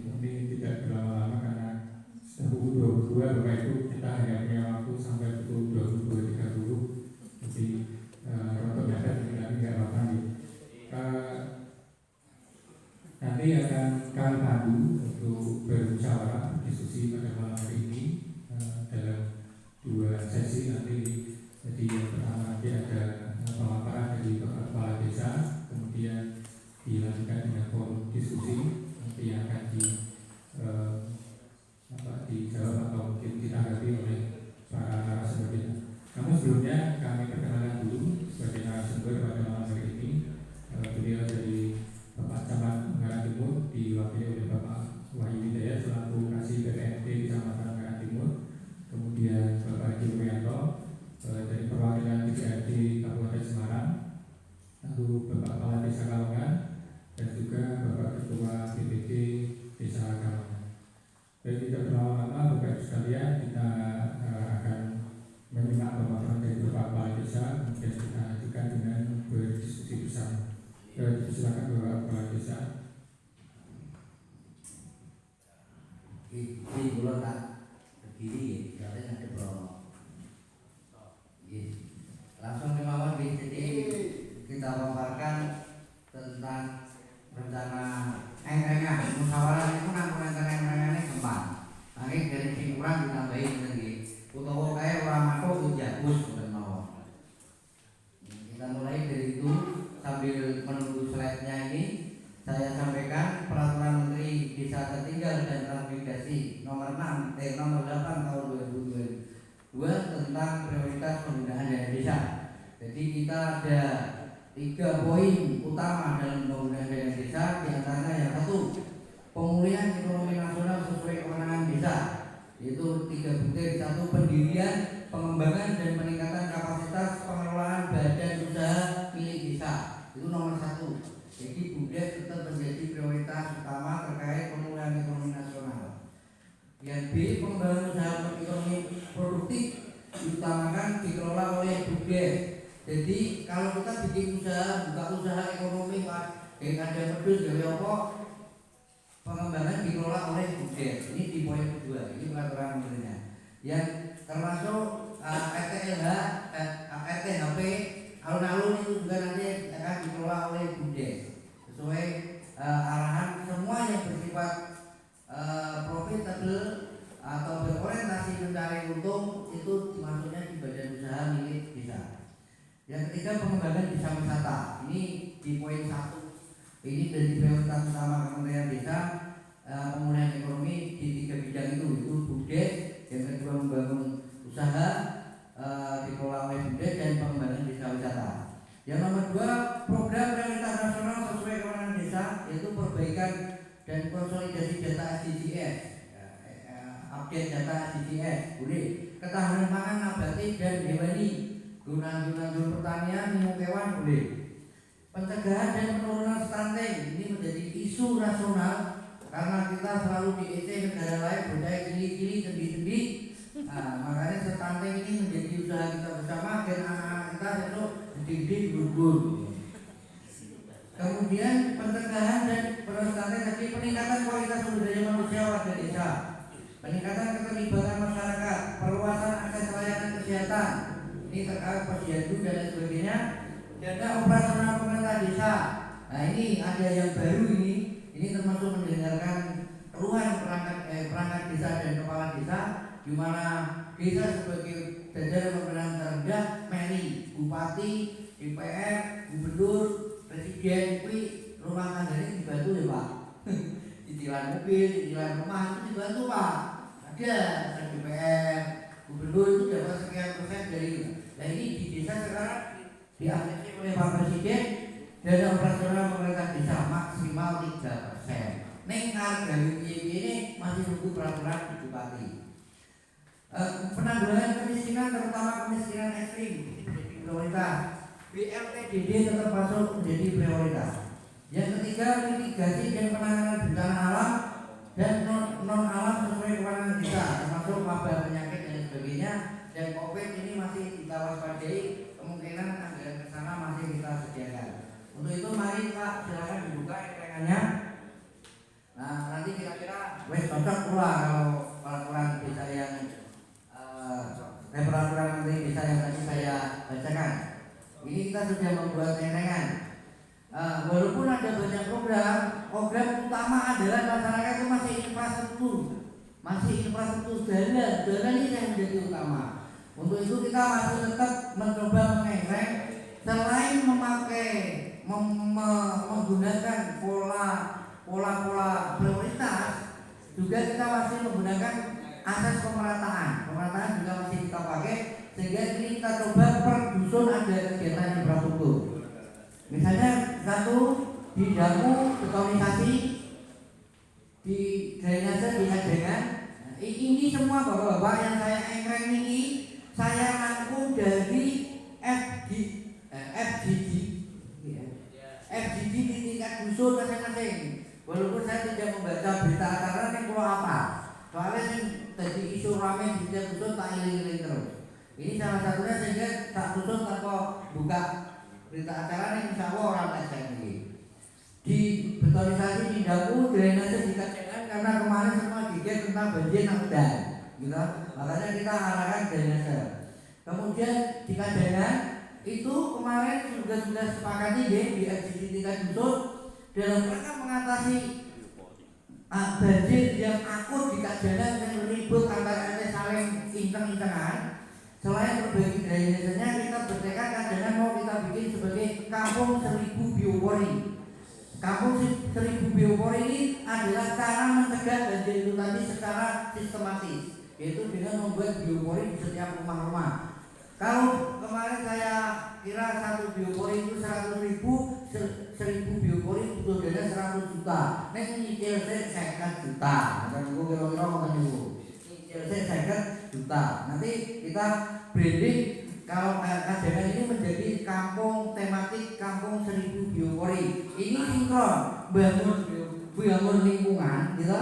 ini tidak berlama-lama karena pukul 22 Bapak Ibu kita hanya punya waktu sampai pukul 22.30. Jadi untuk dapat kami nggak apa-apa nih. Nanti akan kami pandu untuk bermusyawarah diskusi pada malam hari ini dalam 2 sesi nanti. Jadi yang pertama nanti ada pemaparan dari Kepala Desa, kemudian dilanjutkan dengan forum diskusi nanti yang akan dijawab atau mungkin ditanggapi oleh para narasumber. Namun sebelumnya kami perkenalkan dulu sebagai narasumber pada malam hari ini. Beliau dari Bapak Camat Ungaran Timur diwakili oleh Bapak Wahyu Hidayat selaku Kasih BPNT Kecamatan Ungaran Timur. Kemudian Bapak Haji Wuryanto dari perwakilan DPRD Kabupaten Semarang. Lalu Bapak Kepala Desa Kalongan dan juga Bapak Ketua BPD Desa Kalongan. Dan tidak berlama-lama Bapak Ibu sekalian, kita akan menyimak pemaparan dari Bapak Kepala Desa, kemudian kita lanjutkan dengan berdiskusi bersama. Silakan Bapak Kepala Desa. Ini bulan tak berdiri, katanya ada promo. Langsung kemauan jadi kita paparkan tentang rencana engrengan musyawarah itu nang rencana engrengan kembang. Nanti dari sing kurang ditambahin lagi. Utawa kae ora matuk jagus mboten mawon. Kita mulai dari itu sambil menunggu slide-nya ini saya sampaikan peraturan Menteri Desa Tertinggal dan Transmigrasi nomor 8 tahun 2022 tentang prioritas penggunaan dana desa. Jadi kita ada 3 poin utama dalam penggunaan dana desa, di antaranya yang satu, pemulihan ekonomi nasional sesuai kewenangan desa, yaitu 3 butir. Satu, pendirian, pengembangan dan peningkatan kapasitas pengelolaan badan usaha milik desa, itu nomor 1. Jadi BUMDes tetap menjadi prioritas utama terkait pemulihan ekonomi nasional. Yang B, pengembangan usaha ekonomi produktif diutamakan dikelola oleh BUMDes. Jadi kalau kita bikin usaha, buka usaha ekonomi Pak, ada pedus gawe apa, pengembangan dikelola oleh BUMDes. Ini di poin kedua, ini peraturan menterinya. Yang termasuk RTHP, alun-alun itu juga nanti akan dikelola oleh BUMDes sesuai arahan. Semua yang bersifat profitable atau berorientasi mencari untung itu dimasuknya di badan usaha milik desa. Yang ketiga, pengembangan desa wisata. Ini di poin 1. Ini dari prioritas utama Kementerian Desa, pemulihan ekonomi di 3 bidang itu BUMDes. Yang kedua, membangun usaha dikelola oleh BUMDes dan pengembangan desa wisata. Yang nomor 2, program prioritas nasional sesuai kewenangan desa, yaitu perbaikan dan konsolidasi data SDGs, update data SDGs, boleh. Ketahanan pangan nabati dan hewani, guna pertanian, minum kewan, boleh. Pencegahan dan penurunan stunting, ini menjadi isu nasional karena kita selalu diece negara lain budaya cili-cili, sendi-sendi. Makanya stunting ini menjadi usaha kita bersama agar anak-anak kita itu gede-gede gugur. Kemudian pencegahan dan pelestarian tadi, peningkatan kualitas sumber daya manusia warga desa, peningkatan keterlibatan masyarakat, perluasan akses layanan kesehatan, ini terkait posyandu dan lain sebagainya, dana operasional pemerintah desa. Nah ini ada yang baru ini termasuk mendengarkan keluhan perangkat desa dan kepala desa, di mana desa sebagai jajaran pemerintahan terendah, meri, bupati, DPR, gubernur, presiden, rumah tangganya dibantu ya Pak. Cicilan mobil, cicilan rumah itu dibantu Pak. Ada DPR, gubernur itu dapat sekian persen dari. Nah ini di desa sekarang diaksesi oleh Pak Presiden, dana operasional pemerintah desa maksimal 3%. Neng harga ini masih nunggu peraturan bupati. Penanggulangan kemiskinan, terutama kemiskinan ekstrim, menjadi prioritas. BLTDD tetap masuk menjadi prioritas. Yang ketiga, mitigasi dan penanganan bencana alam dan non alam sesuai kewenangan desa, termasuk wabah penyakit dan sebagainya. Dan COVID ini masih kita waspadai, kemungkinan anggaran ke sana masih kita sediakan. Untuk itu mari Pak silakan dibuka ekrannya. Nah nanti kira-kira wes cocok pula kalau peraturan desa yang peraturan menteri desa yang tadi saya bacakan. Ini kita sudah membuat engrengan. Walaupun ada banyak program utama adalah masyarakat itu masih infrastruktur jalan ini yang menjadi utama. Untuk itu kita masih tetap mencoba mengengreng selain menggunakan pola prioritas, juga kita masih menggunakan asas pemerataan juga masih kita pakai, sehingga ini kita coba per dusun ada kegiatan infrastruktur. Misalnya satu di Damu betonisasi, di drainase di Kajengan. Ini semua bapak-bapak yang saya engkreng ini saya rangkum dari FGD di tingkat dusun masing-masing. Walaupun saya tidak membaca berita acara yang kalau apa, soalnya yang tadi isu rame di tingkat dusun tak iling-iling terus. Ini salah satunya, sehingga tak dusun tanpa buka berita acara yang insya Allah orang tak ini. Di betonisasi di Damu, drainase di Kajengan, karena kemarin semua gigit tentang banjir yang udah, gitu. Makanya kita arahkan drainase. Kemudian di Kajengan itu kemarin sudah sepakati di FGD tingkat dusun dalam rangka mengatasi banjir yang akut di Kajengan yang ribut antara saling inceng-incengan. Selain perbaiki drainasenya, kita bertekad Kajengan mau kita bikin sebagai kampung 1000 biopori. Kampung 1000 biopori ini adalah cara mencegah banjir itu tadi secara sistematis, yaitu dengan membuat biopori di setiap rumah-rumah. Kalau kemarin saya kira satu biopori itu 100.000, 1000 biopori butuh dana 100 juta. Nek nyicil saya 50 juta. Nah, kira-kira ngoten niku. Nyicil saya 50 juta. Nanti kita branding kalau Kajengan ini menjadi kampung tematik kampung 1000 biopori. Ini sinkron bangun lingkungan, gitu.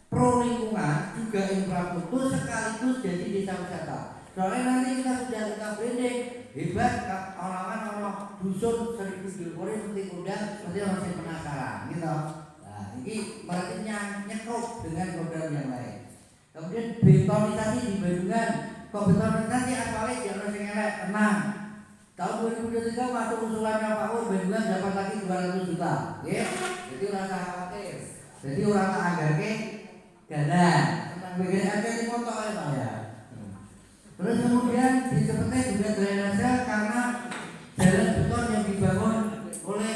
Pro lingkungan juga infrastruktur sekaligus jadi desa wisata. Soalnya nanti kita branding hebat orang dusun 1000 biopori seperti undang, nanti masih penasaran, gitu. Nah, ini berarti nyekruk dengan program yang lain. Kemudian betonisasi di Bandungan. Betonisasi aspalnya jangan sing elek, tenang. Tahun 2023 masuk usulannya Pak Ur, Bandungan dapat lagi 200 juta. Ya, jadi rasa khawatir. Jadi orang tak anggarke dana. Tentang bagian harga ini foto oleh Pak ya. Terus kemudian di Cepete juga drainase karena jalan beton yang dibangun oleh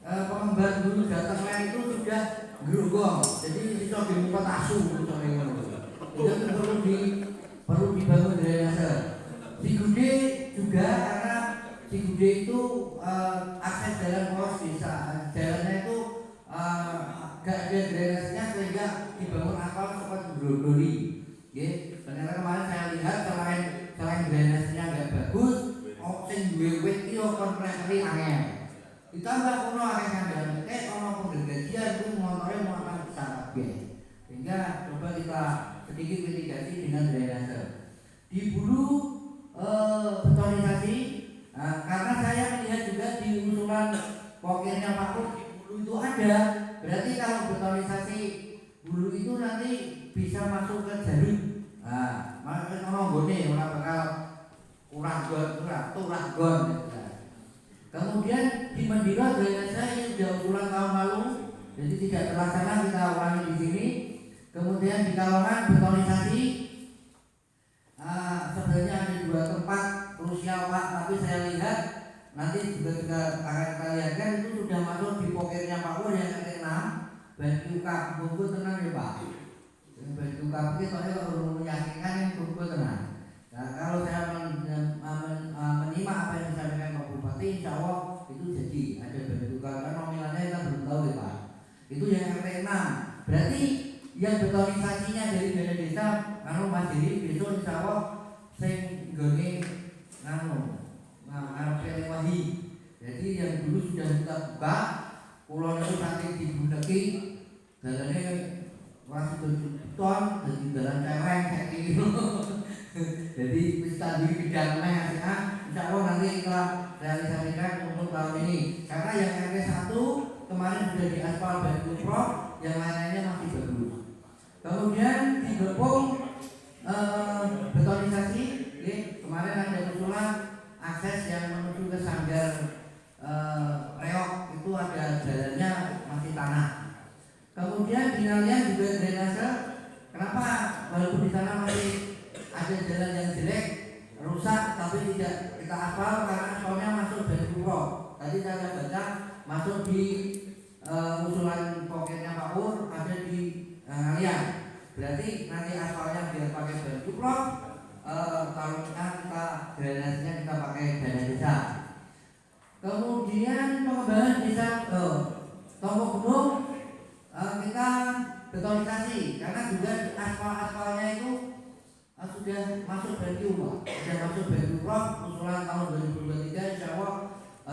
pengembang dulu datang lain itu sudah gerogong. Jadi bisa dimuat asu itu perlu dibangun drainase. Cigude juga karena Cigude itu akses jalan poros desa, jalannya itu gak ada drainasenya sehingga dibangun aspal seperti Brodoli. Ternyata kemarin saya lihat selain drainasenya gak bagus, sing duwe wit iki kompresori angel. Ditambah kuno akeh kandhane ono penggergajian itu motore muatan besar kabeh. Sehingga coba kita sedikit mitigasi dengan drainase. Di Bulu betonisasi, karena saya melihat juga di usulan pokirnya Pak Ur di Bulu itu ada. Berarti kalau betonisasi Bulu itu nanti bisa masuk ke jalur. Nah, maksudnya orang gone orang bakal turah gon. Kemudian di Mandira drainase yang sudah usulan tahun lalu, jadi tidak terlaksana, kita ulangi di sini. Kemudian di Kalongan betonisasi, sebenarnya ada 2 tempat krusial Pak, tapi saya lihat nanti juga akan kita lihatkan itu sudah masuk di pokirnya Pak Ur yang ke-6, Banyu Bungku tenang ya Pak. Banyu Kapi soalnya kalau meyakinkan yang Bungku tenang. Nah, kalau saya menyimak apa yang disampaikan Pak Bupati, insya Allah itu jadi ada Banyu Kapi, nominalnya kita belum tahu ya Pak. Itu yang ke-6. Berarti yang betonisasinya dari dana desa Mas Diri besok insya Allah sing gone arep Wahi. Jadi yang dulu sudah kita buka, pulau itu saking dibuneki dalane ora beton dadi dalan cereng kayak gitu. Jadi wis tadi bidang meneh insya Allah nanti kita realisasikan untuk tahun ini. Karena yang RT 1 kemarin sudah diaspal Banyu Pro, yang lainnya masih bagus. Kemudian di Ngalian juga drainase. Kenapa walaupun di sana masih ada jalan yang jelek, rusak, tapi tidak kita aspal karena aspalnya masuk dari Puro. Tadi saya baca masuk di usulan pokoknya Pak Pur ada di Ngalian. Berarti nanti aspalnya biar pakai ban Puro, kalau kita drainasenya kita pakai dana desa. Kemudian pengembangan desa Tompo Gunung kita betonisasi karena juga aspalnya itu sudah masuk BNQ, sudah masuk BNQ usulan tahun 2023. Insya Allah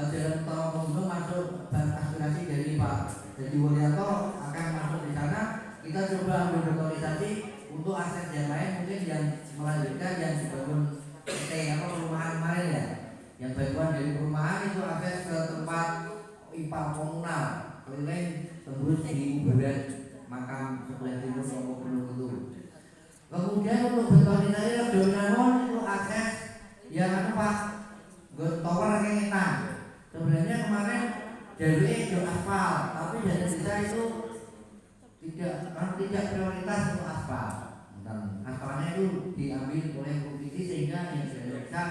jalan Tompo Gunung masuk dan aspirasi dari Pak Dedi Wulyanto akan masuk di sana. Kita coba ambil betonisasi untuk akses yang lain, mungkin yang melanjutkan yang dibangun perumahan kemarin ya, yang bantuan dari perumahan itu akses ke tempat ipal komunal keliling tembus di kuburan makam sebelah timur Tompo Gunung itu. Kemudian untuk betonisasi Donangon itu akses yang Pak tower kengetan. Sebenarnya kemarin jalurnya itu aspal, tapi dari desa itu tidak prioritas untuk aspal. Dan aspalnya itu diambil oleh provinsi sehingga yang bisa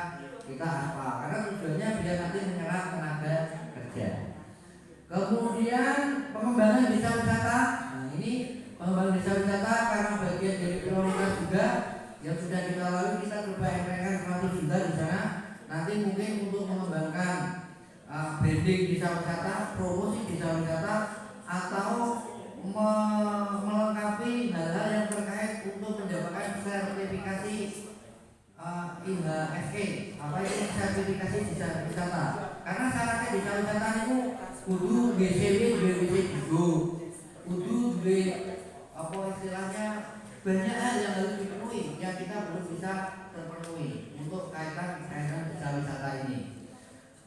kita aspal karena tujuannya biar nanti menyerap tenaga kerja. Kemudian pengembangan desa wisata. Nah, ini pengembangan desa wisata karena bagian dari prioritas juga yang sudah kita lalui, kita coba empekan 100 juta di sana. Nanti mungkin untuk mengembangkan branding desa wisata, promosi desa wisata, atau melengkapi hal-hal yang terkait untuk mendapatkan sertifikasi IHSE. Apa itu sertifikasi desa wisata? Karena syaratnya desa wisata itu kudu GCW, BWC juga, kudu apa istilahnya banyak hal yang harus dipenuhi yang kita belum bisa terpenuhi untuk kaitan desa wisata ini.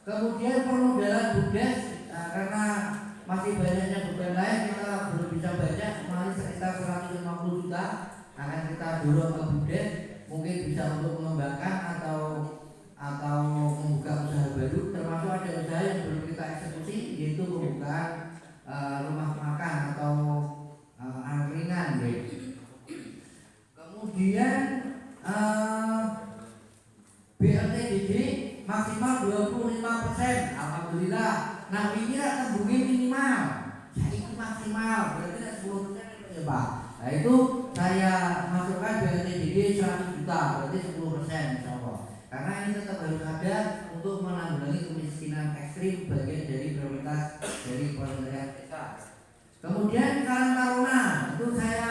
Kemudian permodalan BUMDes karena masih banyaknya beban lain kita belum bisa banyak, kemarin sekitar 150 juta akan kita dorong ke BUMDes, mungkin bisa untuk mengembangkan atau membuka usaha baru, termasuk ada usaha yang belum kita eksekusi yaitu pembukaan rumah makan atau angkringan. Kemudian BLTDD maksimal 25%, alhamdulillah. Nah ini tembungnya minimal, itu maksimal, berarti 10% ya Pak. Nah itu saya masukkan BLTDD 100 juta, berarti 10% insya Allah. Karena ini tetap harus ada untuk menanggulangi kemiskinan ekstrim, bagian dari prioritas dari Kementerian Desa. Kemudian Karang Taruna itu saya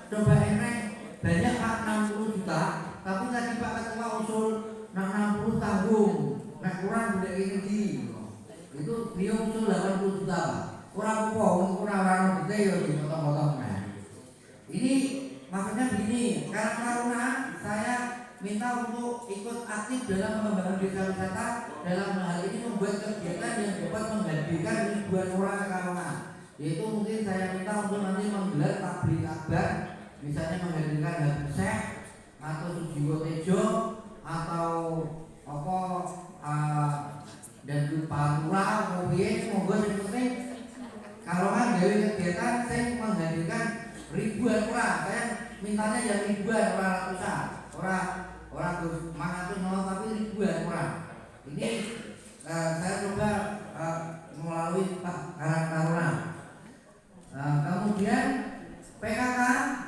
coba emek banyak Pak 60 juta, tapi tadi Pak Ketua usul 60 tanggung, nah kurang udah ini itu dia usul 80 juta Pak. Kurang orang gede ya dipotong-potong. Nah ini maksudnya begini, Karang Taruna saya minta untuk ikut aktif dalam pengembangan desa wisata, dalam hal ini membuat kegiatan yang dapat menghadirkan ribuan orang ke Karona. Yaitu mungkin saya minta untuk nanti menggelar tablik akbar, misalnya menghadirkan Habib Syekh atau Sujiwo Tejo atau dan Pak Lurah, kemudian monggo yang penting Karona dari kegiatan saya menghadirkan ribuan orang. Saya mintanya yang ribuan, orang ratusan, orang mangatus nol tapi ribuan orang. Ini saya coba melalui Pak Karang Taruna. Kemudian PKK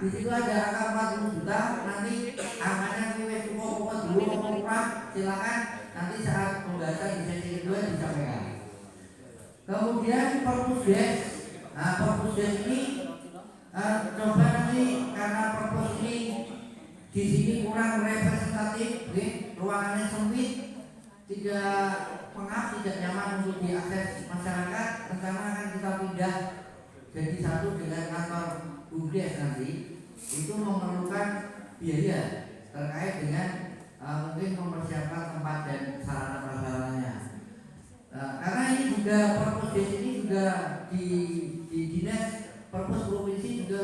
di situ ada angka 40 juta. Nanti angkanya kita cukup dulu kurang, silakan nanti saat pembahasan di sesi kedua disampaikan. Kemudian Perpusdes. Nah Perpusdes ini coba nanti karena Perpus ini di sini kurang representatif, ruangannya sempit, tidak nyaman untuk diakses masyarakat. Rencana akan kita pindah jadi satu dengan kantor BUMDes nanti. Itu memerlukan biaya terkait dengan mungkin mempersiapkan tempat dan sarana prasarananya. Karena ini juga Perpusdes ini juga di dinas Perpus provinsi juga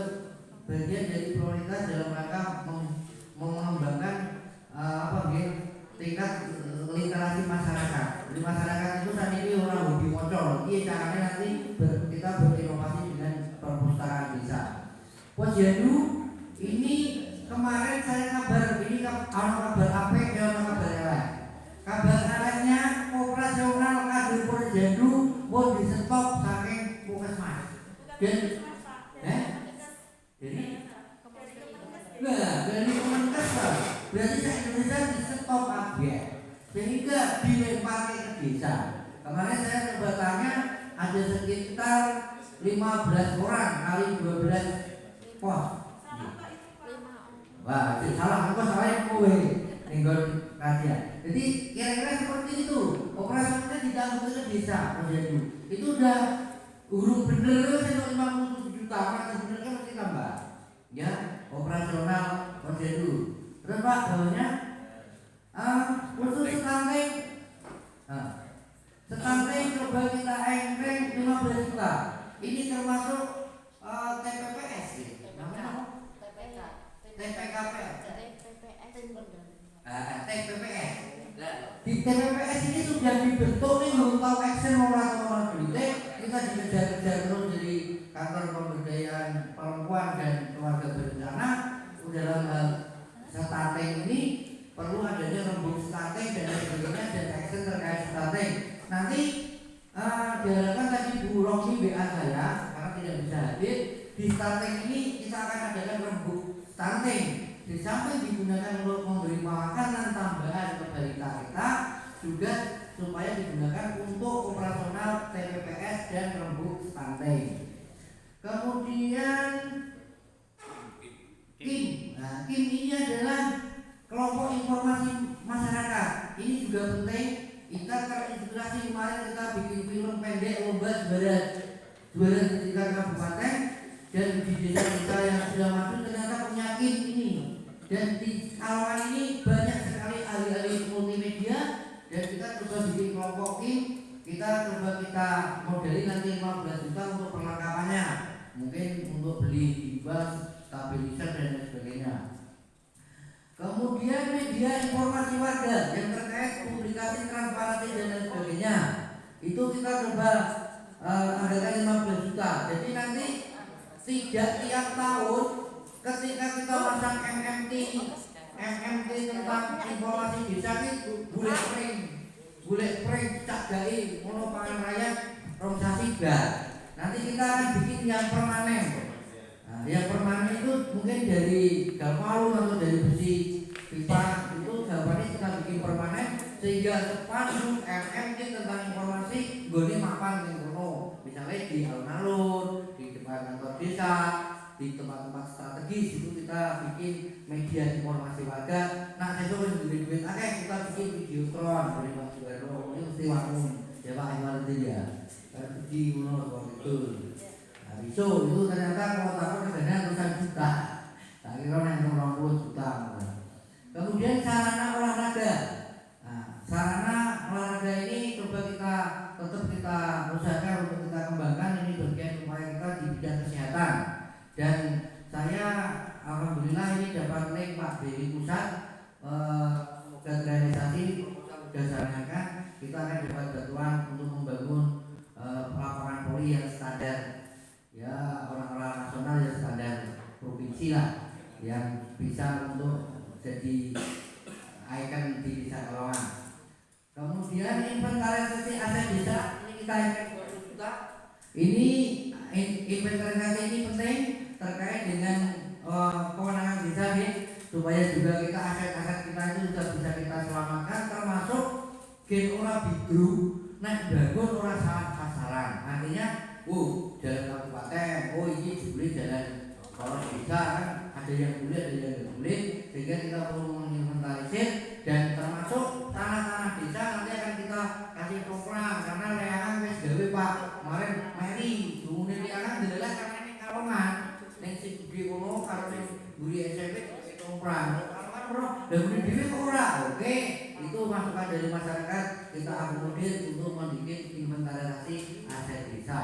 bagian dari prioritas dalam rangka mengembangkan tingkat literasi masyarakat. Di masyarakat itu saat ini orang hobi moncol. Iya caranya nanti kita berinovasi dengan perpustakaan desa. Posyandu ini kemarin saya kabar ini kabar apa ya kabar elek. Kabar eleknya operasional kader Posyandu mau di stop saking puskesmas. Dan jadi dari Kemenkes berarti se-Indonesia di stop kabeh. Sehingga dilempar ke desa. Kemarin saya coba tanya ada sekitar 15 orang kali 12 pos. Wah, salah aku salah kowe nenggon kajian. Jadi kira-kira seperti itu. Operasionalnya ditanggung ke desa Posyandu. Itu udah urung bener 157 juta, kan sebenarnya masih tambah. Ya, operasional Posyandu. Terus Pak, bawahnya khusus stunting. Stunting coba kita engkreng 15 juta. Ini termasuk TPPS ya. Namanya apa? TPKP. TPPS. Di TPPS ini sudah dibentuk nih untuk action orang kita dikejar-kejar terus dari kantor pemberdayaan perempuan dan keluarga berencana. Dalam hal stunting ini perlu adanya rembuk stunting dan sebagainya dan action terkait stunting. Nanti diharapkan tadi Bu Romi WA saya karena tidak bisa hadir. Di stunting ini kita akan adakan rembuk stunting. Di samping digunakan untuk memberi makanan tambahan ke balita kita, juga supaya digunakan untuk operasional TPPS dan rembuk stunting. Kemudian KIM. Nah, KIM ini adalah kelompok informasi masyarakat. Ini juga penting. Kita terinspirasi kemarin kita bikin film pendek lomba juara tingkat kabupaten dan di desa-desa yang sudah maju ternyata punya KIM ini. Dan di kawasan ini banyak sekali ahli-ahli multimedia dan kita coba bikin kelompok KIM. Kita modeli nanti 15 juta untuk perlengkapannya. Mungkin untuk beli dibas, stabilizer dan sebagainya. Kemudian media informasi warga yang terkait publikasi transparansi dan lain sebagainya. Itu kita coba adakan 15 juta. Jadi nanti tidak tiap tahun ketika kita pasang MMT tentang informasi desa itu bullet print cak gai mono pangan rakyat romsasi gak. Nanti kita akan bikin yang permanen. Nah, yang permanen itu mungkin dari galvalum atau dari besi pipa itu gambarnya kita bikin permanen sehingga sepanduk MMT tentang informasi gone mapan ning kono. Misalnya di alun-alun, di depan kantor desa, di tempat-tempat strategis itu kita bikin media informasi warga. Nah, sesuk wis duit akeh kita bikin videotron dari Mas Juwero. Ini mesti wangun ya Pak Iwan ya. Di ngono kok itu. Nah, itu ternyata kalau takut negara ratusan juta. Tak kira nek 20 juta. Kemudian sarana olahraga. Nah, sarana olahraga ini coba kita usahakan untuk kita kembangkan. Ini bagian upaya kita di bidang kesehatan. Dan saya alhamdulillah ini dapat link Pak dari pusat organisasi berdasarkan kita akan dapat bantuan untuk membangun pelaporan poli yang standar ya orang-orang nasional yang standar provinsi lah yang bisa untuk jadi ikon di desa Kalongan. Kemudian inventarisasi aset desa ini kita ikon 20 juta. Ini inventarisasi ini penting terkait dengan kewenangan desa nih supaya juga kita aset-aset kita itu sudah bisa kita selamatkan termasuk gen ora bidru nek bangun ora salah sasaran. Artinya jalan kabupaten ini boleh jalan kalau desa kan ada yang boleh ada yang tidak boleh sehingga kita perlu menginventarisir dan termasuk tanah-tanah desa nanti akan kita kasih program karena leangan wis gawe Pak kemarin meri dumune leangan adalah karena ini Kalongan ning sing gede kono karo sing mburi SMP program Kalongan ora dan dhewe kok ora. Oke, itu masukan dari masyarakat kita akomodir untuk membuat inventarisasi aset desa.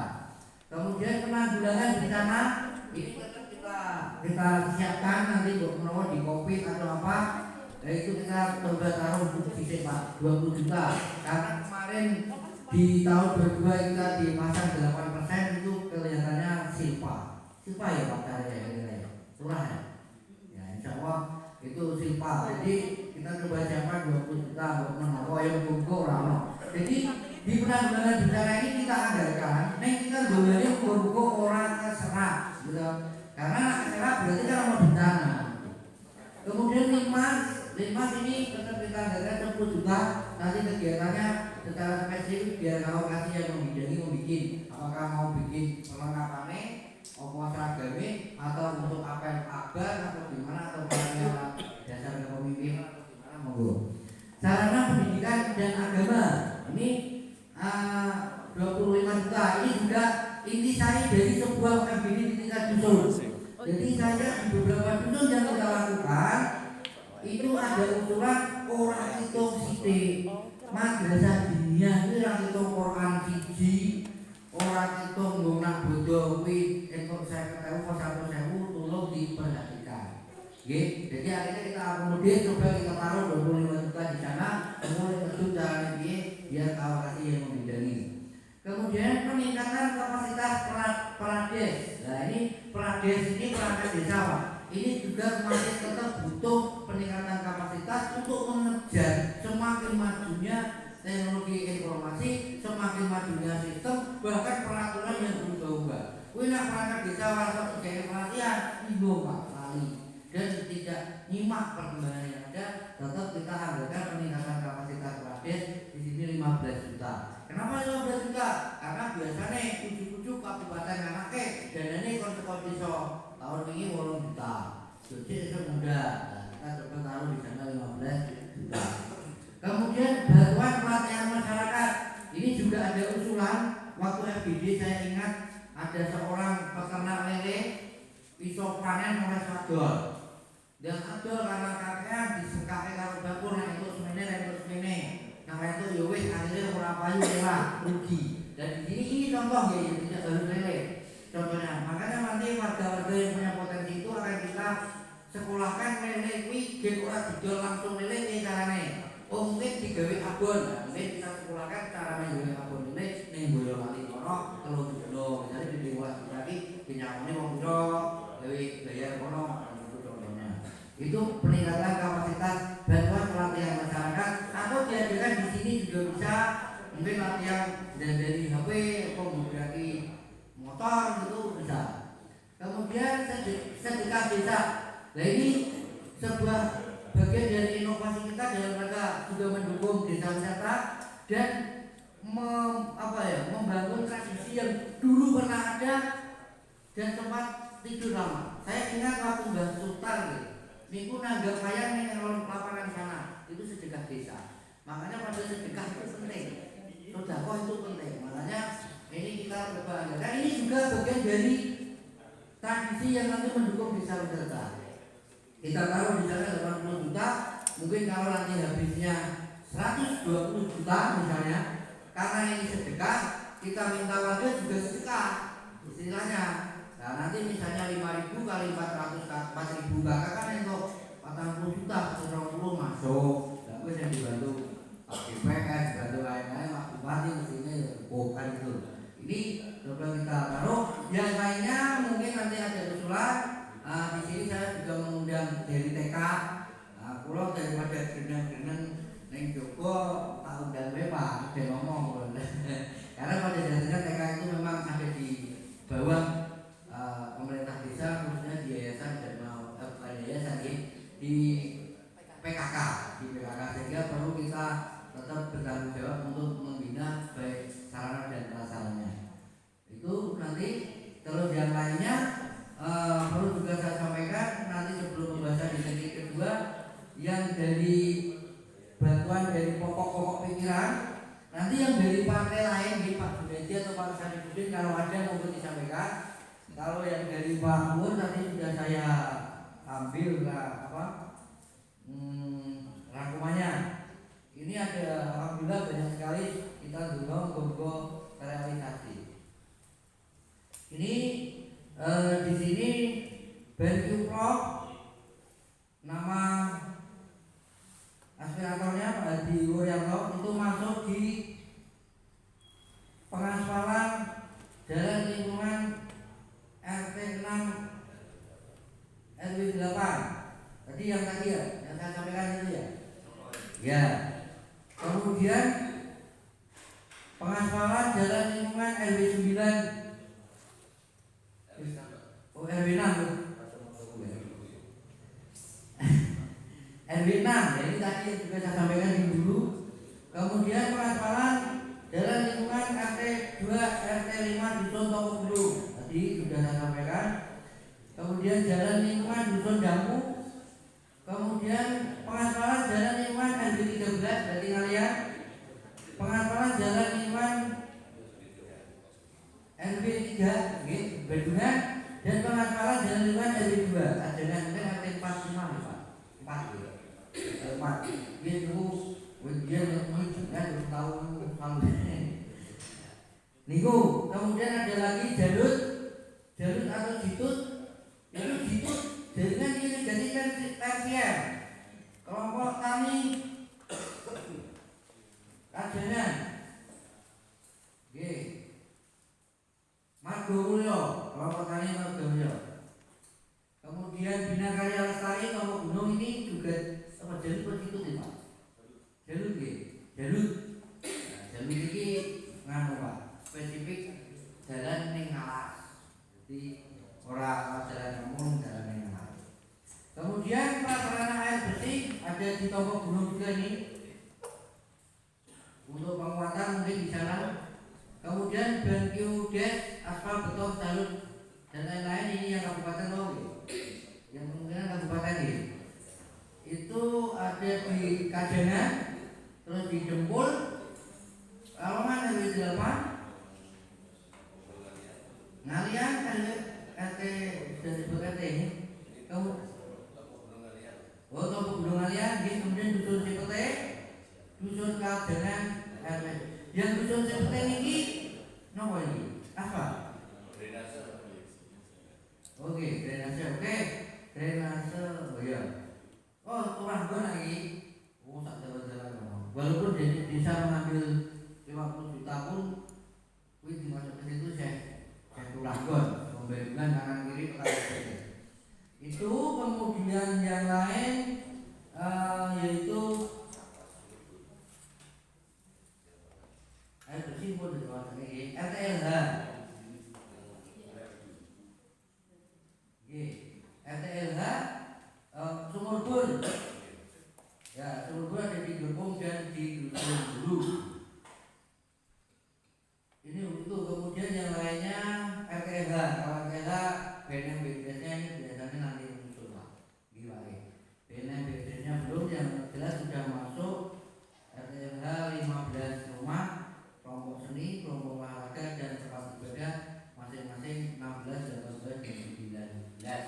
Kemudian penanggulangan bencana ini kita siapkan nanti buat menawa di Covid atau apa. Nah, itu kita coba taruh di Pak 20 juta karena kemarin di tahun 2022 kita dipasang 8% itu kelihatannya silpa Silpa ya Pak Cari ya, Lurah ya. Ya insya Allah itu Silpa. Jadi kita coba siapkan 20 juta untuk menambah yang buku orang. Jadi di penanggulangan bencana ini kita anggarkan, kita dulunya buku orang keserap, gitu. Karena keserap berarti kan mau bencana. Kemudian Limas ini tetap kita anggarkan 10 juta. Nanti kegiatannya secara spesifik biar kalau kasih yang membidangi apakah mau bikin perlengkapannya, seragame atau untuk apel akbar atau gimana atau pelatihan dasar kepemimpinan atau gimana monggo. Sarana pendidikan dan agama ini 25 juta. Ini juga intisari dari sebuah FBD di tingkat dusun. Jadi saya di beberapa dusun yang kita lakukan itu ada usulan orang hitung sithik. Madrasah diniyah itu orang hitung Quran siji, orang hitung lunak bodho kuwi entuk 50.000 per 100.000 tolong diperhatikan. Nggih, jadi akhirnya kita akomodir, coba kita taruh 25 juta di sana, kemudian tentu caranya biar kasih yang membidangi. Kemudian peningkatan kapasitas perades. Nah ini perades ini perangkat desa Pak. Ini juga masih tetap butuh peningkatan kapasitas untuk mengejar semakin majunya teknologi informasi, semakin majunya sistem, bahkan peraturan yang berubah-ubah. Kuwi nek perangkat desa warga sebagai pelatihan, ibu Pak lali dan tidak nyimak perkembangan yang ada. Tetap kita anggarkan peningkatan kapasitas perades di sini 15 juta. Kenapa 15 juta? Karena biasanya ujuk-ujuk kabupaten anake danane konco-konco tahun ini 8 juta. Jadi itu mudah. Kita coba taruh di sana 15 juta. Kemudian bantuan pelatihan masyarakat. Ini juga ada usulan waktu FBD saya ingat ada seorang peternak lele iso panen oleh sadol. Dan adol karena kakean disekake karo dapur nek itu semene. Nah itu ya wis akhirnya ora payu ora rugi. Dan di sini ini contoh ya yang tidak harus lele. Contohnya, makanya nanti warga-warga yang punya potensi itu akan kita sekolahkan lele kuwi gen ora didol langsung lele piye carane. Oh mungkin digawe abon. Mungkin kita sekolahkan cara menggawe abon lele ning Boyolali kono 3 dino. Jadi di Dewas tadi dinyakoni wong pira gawe bayar kono contohnya. Itu peningkatan kapasitas bantuan pelatihan masyarakat atau diadakan di sini juga bisa mungkin latihan dari HP menggunakan motor itu bisa. Kemudian sedekah desa. Nah ini sebuah bagian dari inovasi kita dalam rangka juga mendukung desa wisata dan membangun tradisi yang dulu pernah ada dan sempat tidur lama. Saya ingat waktu Mbah Sultan minggu nanggap wayang yang lapangan sana itu sedekah desa. Makanya pada sedekah itu penting. Sedekah itu penting. Makanya ini kita berbangga. Dan ini juga bagian dari tradisi yang nanti mendukung desa wisata. Kita taruh di sana 80 juta. Mungkin kalau nanti habisnya 120 juta misalnya, karena ini sedekah, kita minta warga juga sedekah istilahnya. Nah nanti misalnya 5.000 kali 400 4.000 kakak kan untuk 40 juta 120 masuk. Dan gue yang dibantu Pak DPR, dibantu lain-lain Pak Bupati mestinya ya bukan itu. Ini coba kita taruh. Yang lainnya mungkin nanti ada usulan. Di sini saya juga mengundang dari TK. Pulau daripada genang-genang neng Joko tak undang Pak dia ngomong. Karena pada dasarnya TK itu memang ada di bawah pemerintah desa, khususnya di yayasan dan yayasan di PKK, sehingga perlu kita tetap bertanggung jawab untuk membina baik sarana dan prasarana. Itu nanti terus yang lainnya perlu juga saya sampaikan nanti sebelum pembahasan di sesi kedua yang dari bantuan dari pokok-pokok pikiran. Nanti yang dari partai lain di Pak Junedi atau Pak Sarifudin kalau ada monggo disampaikan. Kalau yang dari Pak Nur tadi sudah saya ambil rangkumannya. Ini ada alhamdulillah banyak sekali kita dorong monggo realisasi. Ini di sini BenQ Pro nama aspiratornya Pak Hadi Wuryanto itu masuk di pengaspalan jalan lingkungan RT 6 RW 8. Tadi yang saya sampaikan itu ya. Ya. Kemudian pengaspalan jalan lingkungan RW 9. Oh, RW 6. RW 6, jadi tadi juga saya sampaikan di dulu. Kemudian pengaspalan jalan lingkungan RT 2 RT 5 Dusun Toko Bulung. Tadi sudah saya sampaikan. Kemudian jalan lingkungan Dusun Damu. Kemudian pengaspalan jalan lingkungan RW 13 berarti kalian. Pengaspalan jalan lingkungan RW 3 Bendungan dan pengaspalan jalan lingkungan RW 2 Ajengan RT 45 ya Pak. 4 dia dulu ujian kan tahun niku. Kemudian ada lagi jalur atau jitut. Itu jitut jaringan irigasi tersier kelompok tani Kajengan Margomulyo, kelompok tani Margomulyo. Kemudian Bina Karya Lestari kelompok gunung ini juga jalur itu nih Pak. Jalur ini nganu Pak, spesifik jalan ning alas. Jadi ora jalan umum, jalan ning alas. Kemudian prasarana air bersih ada di Tombok Gunung juga ini. Untuk penguatan mungkin di sana. Kemudian BenQ-Des, aspal beton jalur dan lain-lain ini yang Kabupaten Lombok. Yang kemungkinan kabupaten ini. Itu ada di Kajengan, terus di Dempul, Lamongan RW 8, Ngalian RT sudah disebut RT ini. Tombok Gunung Ngalian, kemudian Dusun Cipete, Dusun Kajengan RW. Yang Dusun Cipete ini, nopo ini? Apa? Oke, drainase oke. Drainase, oh ya. Oh, kurang gue lagi. Oh, tak jalan-jalan. Walaupun desa mengambil 50 juta pun, wih dimasuk ke situ saya kurang gon. Memberikan kanan kiri ke kanan. Itu kemudian yang lain yaitu air bersih pun di luar ini RTLH. RTLH Sumur Bur. Ya, Sumur Bur ada di Gerbong dan di Dusun Bulu. Ini untuk kemudian yang lainnya RTLH. Kalau RTLH BNM-BDS-nya ini biasanya nanti muncul Pak. Gila ya. BNM-BDS-nya belum, yang jelas sudah masuk RTLH 15 rumah, kelompok seni, kelompok olahraga dan tempat ibadah masing-masing 16, 18, dan 19.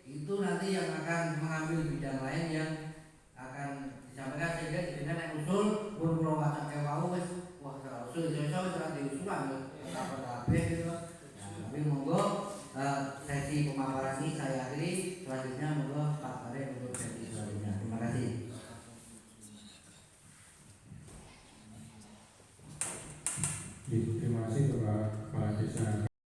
Itu nanti yang akan mengambil bidang lain yang akan disampaikan sehingga dengan yang usul pulau kacang kewau wes wah usul diusulan apa kabeh gitu. Tapi monggo sesi pemaparan